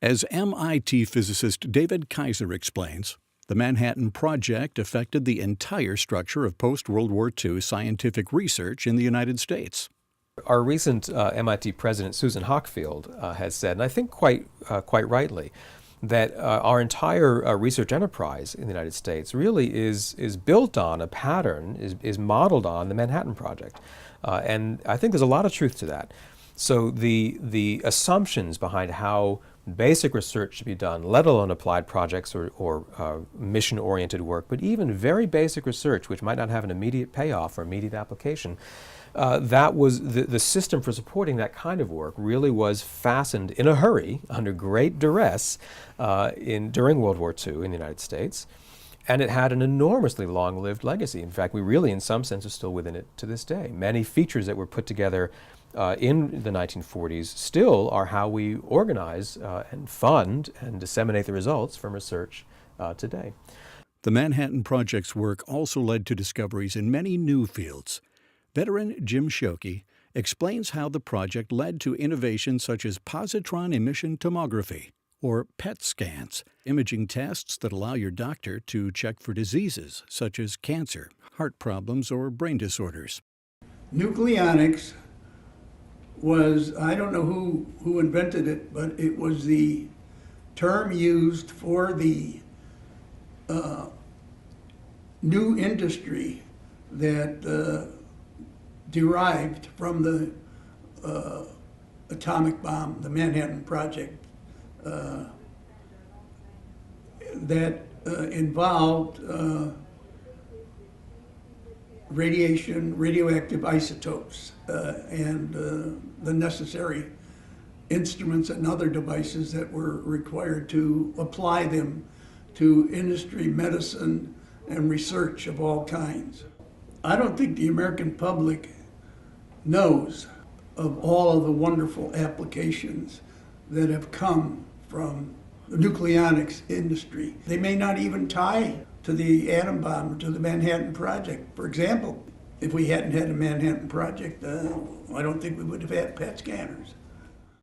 As MIT physicist David Kaiser explains, the Manhattan Project affected the entire structure of post-World War II scientific research in the United States. Our recent MIT president, Susan Hockfield, has said, and I think quite rightly, that our entire research enterprise in the United States really is built on a pattern, is modeled on the Manhattan Project. And I think there's a lot of truth to that. So the assumptions behind how basic research should be done, let alone applied projects or mission-oriented work, but even very basic research, which might not have an immediate payoff or immediate application, that was the system for supporting that kind of work really was fastened in a hurry, under great duress, during World War II in the United States. And it had an enormously long-lived legacy. In fact, we really, in some sense, are still within it to this day. Many features that were put together in the 1940s still are how we organize and fund and disseminate the results from research today. The Manhattan Project's work also led to discoveries in many new fields. Veteran Jim Shockey explains how the project led to innovations such as positron emission tomography, or PET scans, imaging tests that allow your doctor to check for diseases such as cancer, heart problems, or brain disorders. Nucleonics was, I don't know who invented it, but it was the term used for the new industry that derived from the atomic bomb, the Manhattan Project, that involved radioactive isotopes, and the necessary instruments and other devices that were required to apply them to industry, medicine, and research of all kinds. I don't think the American public knows of all of the wonderful applications that have come from the nucleonics industry. They may not even tie to the atom bomb or to the Manhattan Project. For example, if we hadn't had a Manhattan Project, I don't think we would have had PET scanners.